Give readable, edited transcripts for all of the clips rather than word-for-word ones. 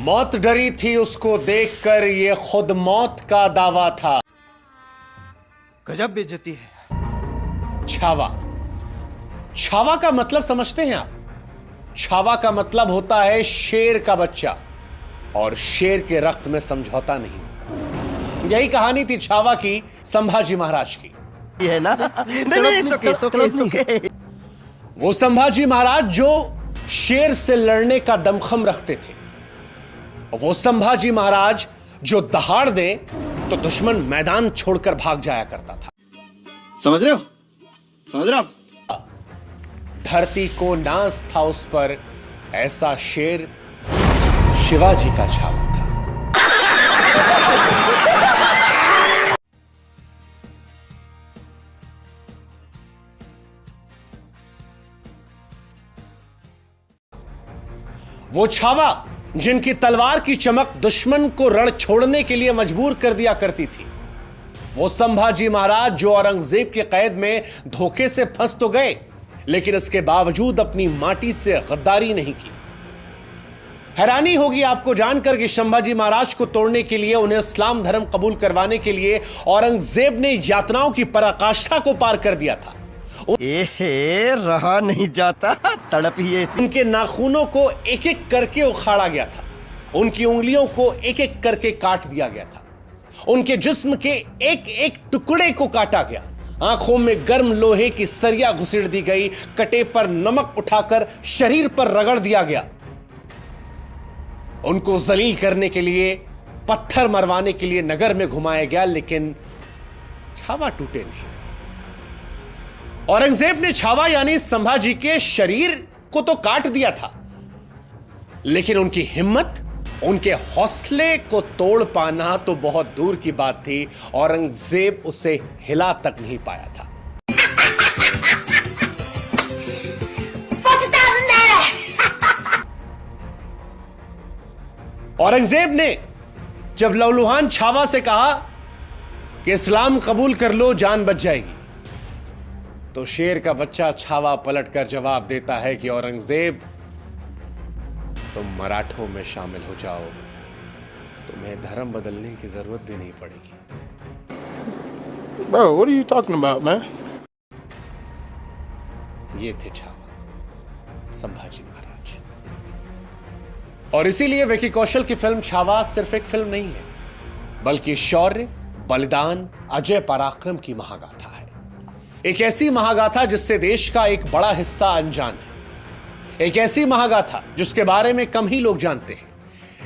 मौत डरी थी उसको देखकर, ये खुद मौत का दावा था। गजब बेइज्जती है। छावा। छावा का मतलब समझते हैं आप? छावा का मतलब होता है शेर का बच्चा, और शेर के रक्त में समझौता नहीं होता। यही कहानी थी छावा की संभाजी महाराज की। ये ना नहीं, सुके। वो संभाजी महाराज जो शेर से लड़ने का दमखम रखते थे, वो संभाजी महाराज जो दहाड़ दे तो दुश्मन मैदान छोड़कर भाग जाया करता था। समझ रहे हो? समझ रहे हो आप? धरती को नाज था उस पर, ऐसा शेर शिवाजी का छावा था। वो छावा जिनकी तलवार की चमक दुश्मन को रण छोड़ने के लिए मजबूर कर दिया करती थी। वो संभाजी महाराज जो औरंगजेब के कैद में धोखे से फंस तो गए, लेकिन इसके बावजूद अपनी माटी से गद्दारी नहीं की। हैरानी होगी आपको जानकर कि संभाजी महाराज को तोड़ने के लिए, उन्हें इस्लाम धर्म कबूल करवाने के लिए औरंगजेब ने यातनाओं की पराकाष्ठा को पार कर दिया था। रहा नहीं जाता, तड़प ही ऐसी। उनके नाखूनों को एक एक करके उखाड़ा गया था, उनकी उंगलियों को एक एक करके काट दिया गया था, उनके जिस्म के एक एक टुकड़े को काटा गया, आंखों में गर्म लोहे की सरिया घुसेड़ दी गई, कटे पर नमक उठाकर शरीर पर रगड़ दिया गया, उनको जलील करने के लिए, पत्थर मरवाने के लिए नगर में घुमाया गया, लेकिन छावा टूटे नहीं। औरंगजेब ने छावा यानी संभाजी के शरीर को तो काट दिया था, लेकिन उनकी हिम्मत, उनके हौसले को तोड़ पाना तो बहुत दूर की बात थी। औरंगजेब उसे हिला तक नहीं पाया था। औरंगजेब ने जब लहूलुहान छावा से कहा कि इस्लाम कबूल कर लो, जान बच जाएगी, तो शेर का बच्चा छावा पलटकर जवाब देता है कि औरंगजेब, तुम मराठों में शामिल हो जाओ, तुम्हें धर्म बदलने की जरूरत भी नहीं पड़ेगी। Bro, what are you talking about, man? ये थे छावा, संभाजी महाराज। और इसीलिए विकी कौशल की फिल्म छावा सिर्फ एक फिल्म नहीं है, बल्कि शौर्य, बलिदान, अजय पराक्रम की महागाथा है। एक ऐसी महागाथा जिससे देश का एक बड़ा हिस्सा अनजान है, एक ऐसी महागाथा जिसके बारे में कम ही लोग जानते हैं,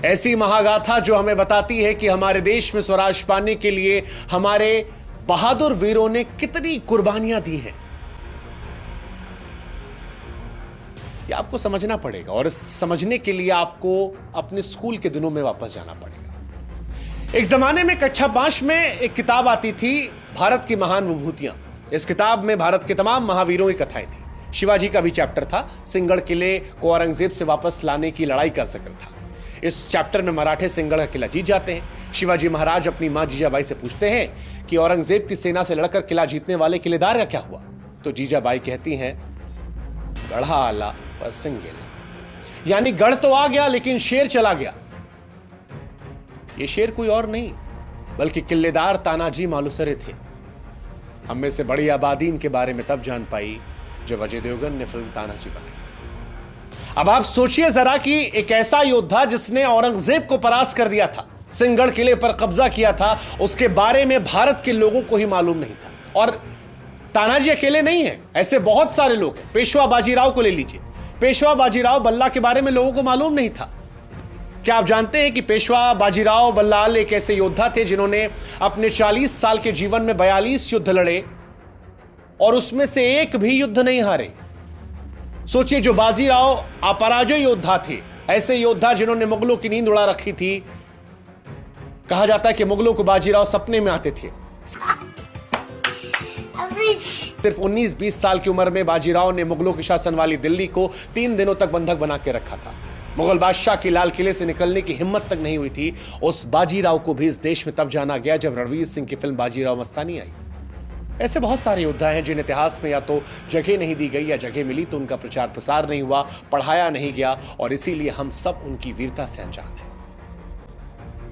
ऐसी महागाथा जो हमें बताती है कि हमारे देश में स्वराज पाने के लिए हमारे बहादुर वीरों ने कितनी कुर्बानियां दी हैं। यह आपको समझना पड़ेगा, और समझने के लिए आपको अपने स्कूल के दिनों में वापस जाना पड़ेगा। एक जमाने में कक्षा 5 में एक किताब आती थी, भारत की महान विभूतियां। इस किताब में भारत के तमाम महावीरों की कथाएं थी। शिवाजी का भी चैप्टर था, सिंहगढ़ किले को औरंगजेब से वापस लाने की लड़ाई का जिक्र था। इस चैप्टर में मराठे सिंहगढ़ का किला जीत जाते हैं। शिवाजी महाराज अपनी मां जीजाबाई से पूछते हैं कि औरंगजेब की सेना से लड़कर किला जीतने वाले किलेदार का क्या हुआ? तो जीजाबाई कहती हैं, गढ़ा आला पर सिंह गेला, यानी गढ़ तो आ गया लेकिन शेर चला गया। ये शेर कोई और नहीं बल्कि किलेदार तानाजी मालुसरे थे। हम में से बड़ी आबादी इनके बारे में तब जान पाई जब अजय देवगन ने फिल्म तानाजी बनाई। अब आप सोचिए जरा कि एक ऐसा योद्धा जिसने औरंगजेब को परास्त कर दिया था, सिंहगढ़ किले पर कब्जा किया था, उसके बारे में भारत के लोगों को ही मालूम नहीं था। और तानाजी अकेले नहीं है, ऐसे बहुत सारे लोग हैं। पेशवा बाजीराव को ले लीजिए, पेशवा बाजीराव बल्ला के बारे में लोगों को मालूम नहीं था। क्या आप जानते हैं कि पेशवा बाजीराव बल्लाल एक ऐसे योद्धा थे जिन्होंने अपने 40 साल के जीवन में 42 युद्ध लड़े और उसमें से एक भी युद्ध नहीं हारे। सोचिए, जो बाजीराव अपराजय योद्धा थे, ऐसे योद्धा जिन्होंने मुगलों की नींद उड़ा रखी थी। कहा जाता है कि मुगलों को बाजीराव सपने में आते थे। सिर्फ 19-20 साल की उम्र में बाजीराव ने मुगलों की शासन वाली दिल्ली को 3 दिनों तक बंधक बना के रखा था। मुगल बादशाह की लाल किले से निकलने की हिम्मत तक नहीं हुई थी। उस बाजीराव को भी इस देश में तब जाना गया जब रणवीर सिंह की फिल्म बाजीराव मस्तानी आई। ऐसे बहुत सारे योद्धा हैं जिन इतिहास में या तो जगह नहीं दी गई या जगह मिली तो उनका प्रचार प्रसार नहीं हुआ, पढ़ाया नहीं गया, और इसीलिए हम सब उनकी वीरता से अनजान हैं।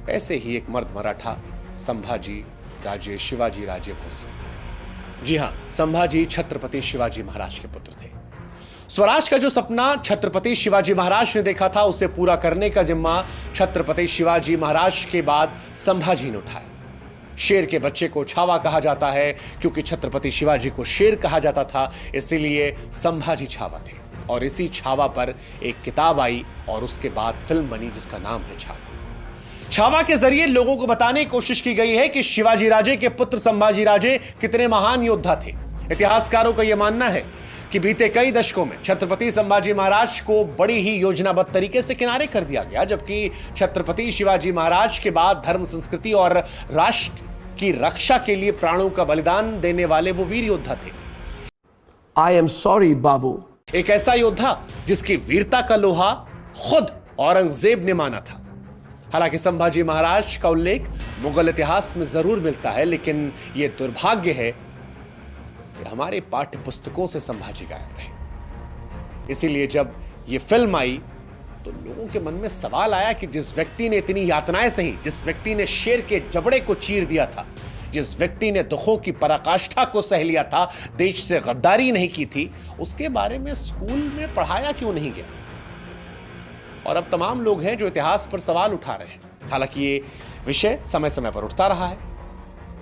ऐसे ही एक मर्द मराठा संभाजी राजे शिवाजी राजे भोसले। जी हां, संभाजी छत्रपति शिवाजी महाराज के पुत्र थे। स्वराज का जो सपना छत्रपति शिवाजी महाराज ने देखा था, उसे पूरा करने का जिम्मा छत्रपति शिवाजी महाराज के बाद संभाजी ने उठाया। शेर के बच्चे को छावा कहा जाता है, क्योंकि छत्रपति शिवाजी को शेर कहा जाता था, इसीलिए संभाजी छावा थे। और इसी छावा पर एक किताब आई और उसके बाद फिल्म बनी जिसका नाम है छावा। छावा के जरिए लोगों को बताने की कोशिश की गई है कि शिवाजी राजे के पुत्र संभाजी राजे कितने महान योद्धा थे। इतिहासकारों का यह मानना है कि बीते कई दशकों में छत्रपति संभाजी महाराज को बड़ी ही योजनाबद्ध तरीके से किनारे कर दिया गया, जबकि छत्रपति शिवाजी महाराज के बाद धर्म, संस्कृति और राष्ट्र की रक्षा के लिए प्राणों का बलिदान देने वाले वो वीर योद्धा थे। आई एम सॉरी बाबू। एक ऐसा योद्धा जिसकी वीरता का लोहा खुद औरंगजेब ने माना था। हालांकि संभाजी महाराज का उल्लेख मुगल इतिहास में जरूर मिलता है, लेकिन यह दुर्भाग्य है कि हमारे पाठ्य पुस्तकों से संभाजी गायब रहे। इसीलिए जब यह फिल्म आई तो लोगों के मन में सवाल आया कि जिस व्यक्ति ने इतनी यातनाएं सही, जिस व्यक्ति ने शेर के जबड़े को चीर दिया था, जिस व्यक्ति ने दुखों की पराकाष्ठा को सह लिया था, देश से गद्दारी नहीं की थी, उसके बारे में स्कूल में पढ़ाया क्यों नहीं गया। और अब तमाम लोग हैं जो इतिहास पर सवाल उठा रहे हैं। हालांकि ये विषय समय समय पर उठता रहा है।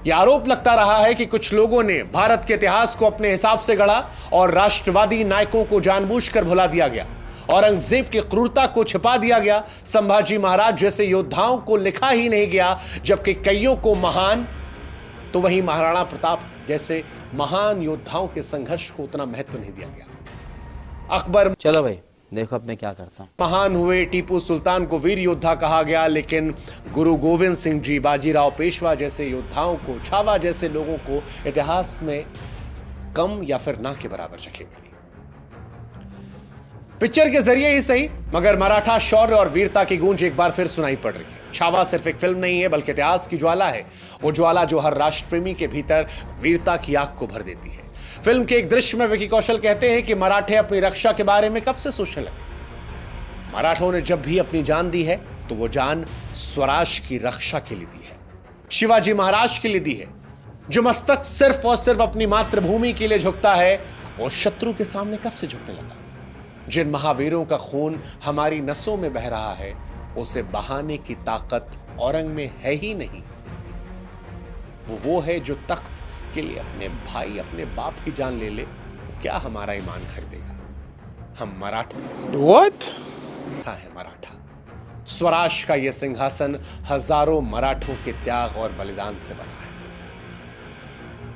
यह आरोप लगता रहा है कि कुछ लोगों ने भारत के इतिहास को अपने हिसाब से गढ़ा और राष्ट्रवादी नायकों को जानबूझकर भुला दिया गया। औरंगजेब की क्रूरता को छिपा दिया गया। संभाजी महाराज जैसे योद्धाओं को लिखा ही नहीं गया, जबकि कईयों को महान, तो वहीं महाराणा प्रताप जैसे महान योद्धाओं के संघर्ष को उतना महत्व नहीं दिया गया। अकबर, चलो भाई देखो अब मैं क्या करता हूं। महान हुए। टीपू सुल्तान को वीर योद्धा कहा गया, लेकिन गुरु गोविंद सिंह जी, बाजीराव पेशवा जैसे योद्धाओं को, छावा जैसे लोगों को इतिहास में कम या फिर ना के बराबर जगह मिली। पिक्चर के जरिए ही सही, मगर मराठा शौर्य और वीरता की गूंज एक बार फिर सुनाई पड़ रही है। छावा सिर्फ एक फिल्म नहीं है, बल्कि इतिहास की ज्वाला है। वो ज्वाला जो हर राष्ट्रप्रेमी के भीतर वीरता की आग को भर देती है। फिल्म के एक दृश्य में विकी कौशल कहते हैं कि मराठे अपनी रक्षा के बारे में कब से सोचने लगे। मराठों ने जब भी अपनी जान दी है तो वो जान स्वराज की रक्षा के लिए दी है, शिवाजी महाराज के लिए दी है। जो मस्तक सिर्फ और सिर्फ अपनी मातृभूमि के लिए झुकता है, वो शत्रु के सामने कब से झुकने लगा। जिन महावीरों का खून हमारी नसों में बह रहा है, उसे बहाने की ताकत औरंग में है ही नहीं। वो है जो तख्त के लिए अपने भाई, अपने बाप की जान ले ले, क्या हमारा ईमान खरीदेगा। हम मराठा। What? हाँ है मराठा। स्वराज का यह सिंहासन हजारों मराठों के त्याग और बलिदान से बना है।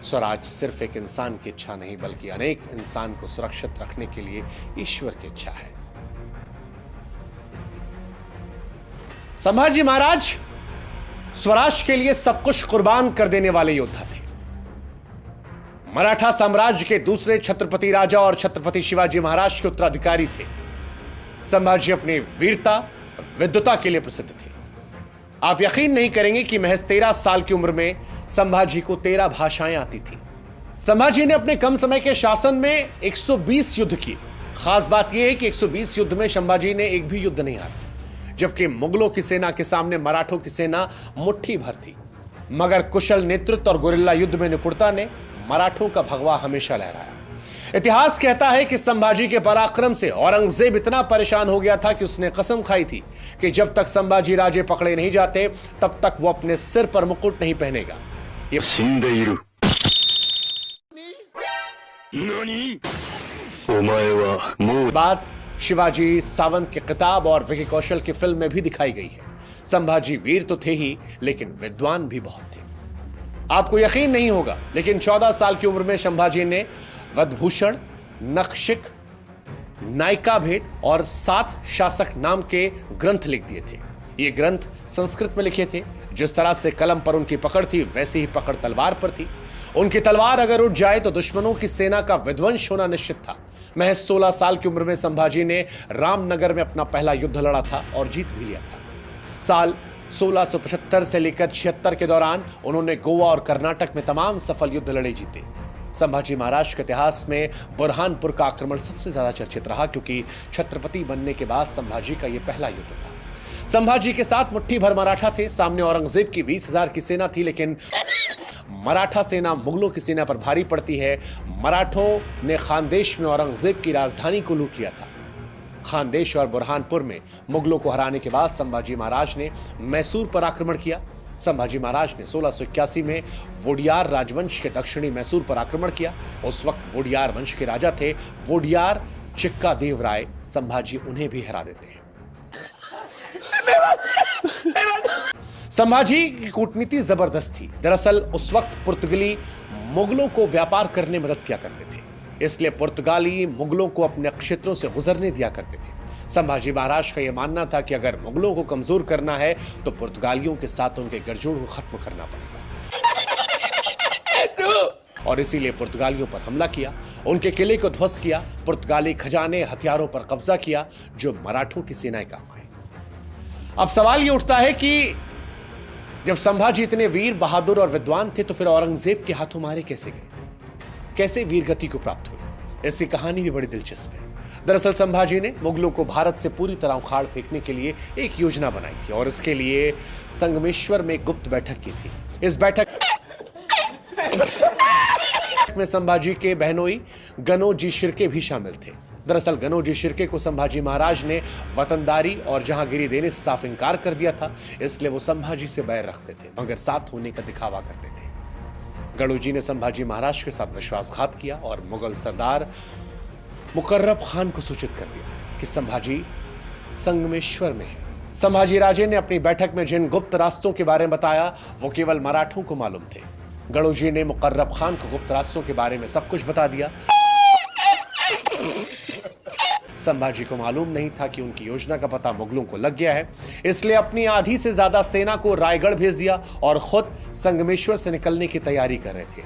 स्वराज सिर्फ एक इंसान की इच्छा नहीं, बल्कि अनेक इंसान को सुरक्षित रखने के लिए ईश्वर की इच्छा है। संभाजी महाराज स्वराज के लिए सब कुछ कुर्बान कर देने वाले योद्धा थे। मराठा साम्राज्य के दूसरे छत्रपति राजा और छत्रपति शिवाजी महाराज के उत्तराधिकारी थे। संभाजी अपनी वीरता और विद्वता के लिए प्रसिद्ध थे। आप यकीन नहीं करेंगे कि महज 13 साल की उम्र में संभाजी को 13 भाषाएं आती थी। संभाजी ने अपने कम समय के शासन में 120 युद्ध किए। खास बात यह है कि 120 युद्ध में संभाजी ने एक भी युद्ध नहीं हारा, जबकि मुगलों की सेना के सामने मराठों की सेना मुट्ठी भर थी। मगर कुशल नेतृत्व और गुरिल्ला युद्ध में निपुणता ने मराठों का भगवा हमेशा लहराया। इतिहास कहता है कि संभाजी के पराक्रम से औरंगजेब इतना परेशान हो गया था कि उसने कसम खाई थी कि जब तक संभाजी राजे पकड़े नहीं जाते तब तक वो अपने सिर पर मुकुट नहीं पहनेगा। बात शिवाजी सावंत के किताब और विकी कौशल की फिल्म में भी दिखाई गई है। संभाजी वीर तो थे ही, लेकिन विद्वान भी बहुत थे। आपको यकीन नहीं होगा, लेकिन 14 साल की उम्र में संभाजी ने वधभूषण, नखशिख, नायिका भेद और 7 शासक नाम के ग्रंथ लिख दिए थे। ये ग्रंथ संस्कृत में लिखे थे। जिस तरह से कलम पर उनकी पकड़ थी, वैसे ही पकड़ तलवार पर थी। उनकी तलवार अगर उठ जाए तो दुश्मनों की सेना का विध्वंस होना निश्चित था। महज 16 साल की उम्र में संभाजी ने रामनगर में अपना पहला युद्ध लड़ा था और जीत भी लिया था। साल 1675 से लेकर 76 के दौरान उन्होंने गोवा और कर्नाटक में तमाम सफल युद्ध लड़े जीते। संभाजी महाराज के इतिहास में बुरहानपुर का आक्रमण सबसे ज्यादा चर्चित रहा, क्योंकि छत्रपति बनने के बाद संभाजी का यह पहला युद्ध था। संभाजी के साथ मुट्ठी भर मराठा थे। सामने औरंगजेब की 20,000 की सेना थी, लेकिन मराठा सेना मुगलों की सेना पर भारी पड़ती है। मराठों ने खानदेश में औरंगजेब की राजधानी को लूट लिया था। खानदेश और बुरहानपुर में मुगलों को हराने के बाद संभाजी महाराज ने मैसूर पर आक्रमण किया। संभाजी महाराज ने 1681 में वोडियार राजवंश के दक्षिणी मैसूर पर आक्रमण किया। उस वक्त वोडियार वंश के राजा थे वोडियार चिक्का देव राय। संभाजी उन्हें भी हरा देते हैं। संभाजी की कूटनीति जबरदस्त थी। दरअसल उस वक्त पुर्तगाली मुगलों को व्यापार करने में मदद किया करते थे, इसलिए पुर्तगाली मुगलों को अपने क्षेत्रों से गुजरने दिया करते थे। संभाजी महाराज का यह मानना था कि अगर मुगलों को कमजोर करना है तो पुर्तगालियों के साथ उनके गठजोड़ को खत्म करना पड़ेगा, और इसीलिए पुर्तगालियों पर हमला किया, उनके किले को ध्वस्त किया, पुर्तगाली खजाने हथियारों पर कब्जा किया जो मराठों की सेनाएं काम आए। अब सवाल यह उठता है कि जब संभाजी इतने वीर बहादुर और विद्वान थे तो फिर औरंगजेब के हाथों मारे कैसे गए, कैसे वीरगति को प्राप्त हुई? इसकी कहानी भी बड़ी दिलचस्प है। दरअसल संभाजी ने मुगलों को भारत से पूरी तरह उखाड़ फेंकने के लिए एक योजना बनाई थी और इसके लिए संगमेश्वर में एक गुप्त बैठक की थी। इस बैठक में संभाजी के बहनोई गनोजी शिर्के भी शामिल थे। दरअसल गनोजी शिर्के को संभाजी महाराज ने वतनदारी और जहांगीरी देने से साफ इनकार कर दिया था, इसलिए वो संभाजी से बैर रखते थे मगर साथ होने का दिखावा करते थे। गणोजी ने संभाजी महाराज के साथ विश्वासघात किया और मुगल सरदार मुकर्रब खान को सूचित कर दिया कि संभाजी संगमेश्वर में है। संभाजी राजे ने अपनी बैठक में जिन गुप्त रास्तों के बारे में बताया वो केवल मराठों को मालूम थे। गणोजी ने मुकर्रब खान को गुप्त रास्तों के बारे में सब कुछ बता दिया। संभाजी को मालूम नहीं था कि उनकी योजना का पता मुगलों को लग गया है, इसलिए अपनी आधी से ज्यादा सेना को रायगढ़ भेज दिया और खुद संगमेश्वर से निकलने की तैयारी कर रहे थे।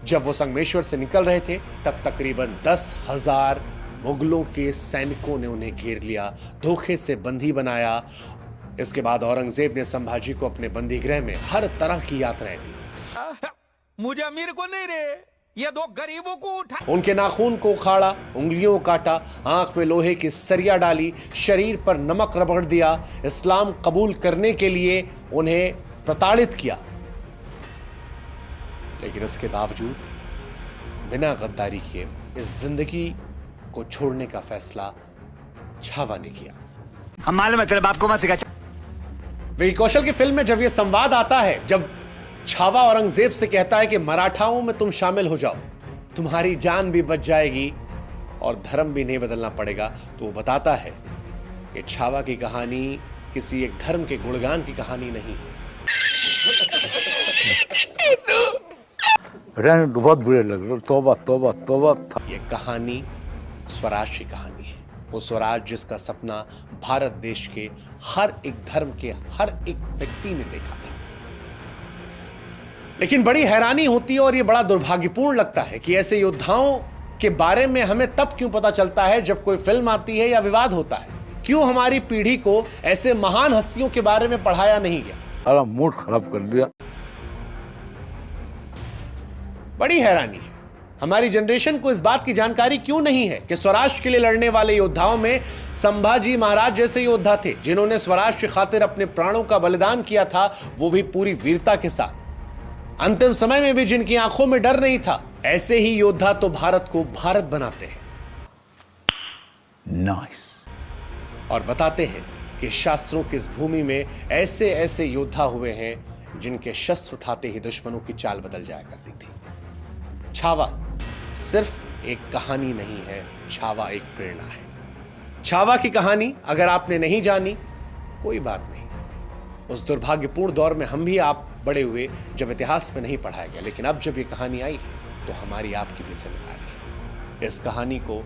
जब वो संगमेश्वर से निकल रहे थे तब तकरीबन 10,000 मुगलों के सैनिकों ने उन्हें घेर लिया, धोखे से बंदी बनाया। इसके बाद औरंगजेब ने संभाजी को अपने बंदी गृह में हर तरह की यातनाएं दी। मुझे अमीर को नहीं रे, ये दो गरीबों को उठा, उनके नाखून को उखाड़ा, उंगलियों को काटा, आंख में लोहे की सरिया डाली, शरीर पर नमक रगड़ दिया, इस्लाम कबूल करने के लिए उन्हें प्रताड़ित किया। लेकिन इसके बावजूद बिना गद्दारी किए इस जिंदगी को छोड़ने का फैसला छावा ने किया। हम मालूम है तेरे बाप को मत सिखा। विकी कौशल की फिल्म में जब यह संवाद आता है, जब छावा औरंगजेब से कहता है कि मराठाओं में तुम शामिल हो जाओ, तुम्हारी जान भी बच जाएगी और धर्म भी नहीं बदलना पड़ेगा, तो वो बताता है कि छावा की कहानी किसी एक धर्म के गुणगान की कहानी नहीं है। बहुत बुरे लग रहे। तौबा तौबा तौबा। ये कहानी स्वराज की कहानी है, वो स्वराज जिसका सपना भारत देश के हर एक धर्म के हर एक व्यक्ति ने देखा था। लेकिन बड़ी हैरानी होती है और ये बड़ा दुर्भाग्यपूर्ण लगता है कि ऐसे योद्धाओं के बारे में हमें तब क्यों पता चलता है जब कोई फिल्म आती है या विवाद होता है। क्यों हमारी पीढ़ी को ऐसे महान हस्तियों के बारे में पढ़ाया नहीं गया? सारा मूड खराब कर दिया। बड़ी हैरानी है, हमारी जनरेशन को इस बात की जानकारी क्यों नहीं है कि स्वराज के लिए लड़ने वाले योद्धाओं में संभाजी महाराज जैसे योद्धा थे जिन्होंने स्वराज की खातिर अपने प्राणों का बलिदान किया था, वो भी पूरी वीरता के साथ। अंतिम समय में भी जिनकी आंखों में डर नहीं था, ऐसे ही योद्धा तो भारत को भारत बनाते हैं। नाइस। और बताते हैं कि शास्त्रों की इस भूमि में ऐसे ऐसे योद्धा हुए हैं जिनके शस्त्र उठाते ही दुश्मनों की चाल बदल जाया करती थी। छावा सिर्फ एक कहानी नहीं है, छावा एक प्रेरणा है। छावा की कहानी अगर आपने नहीं जानी, कोई बात नहीं। उस दुर्भाग्यपूर्ण दौर में हम भी आप बड़े हुए जब इतिहास में नहीं पढ़ाया गया, लेकिन अब जब ये कहानी आई है तो हमारी आपकी भी जिम्मेदारी है इस कहानी को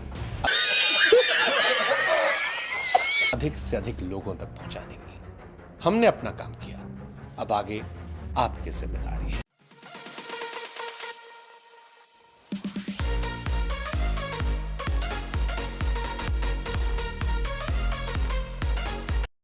अधिक से अधिक लोगों तक पहुंचाने की। हमने अपना काम किया, अब आगे आपकी जिम्मेदारी है।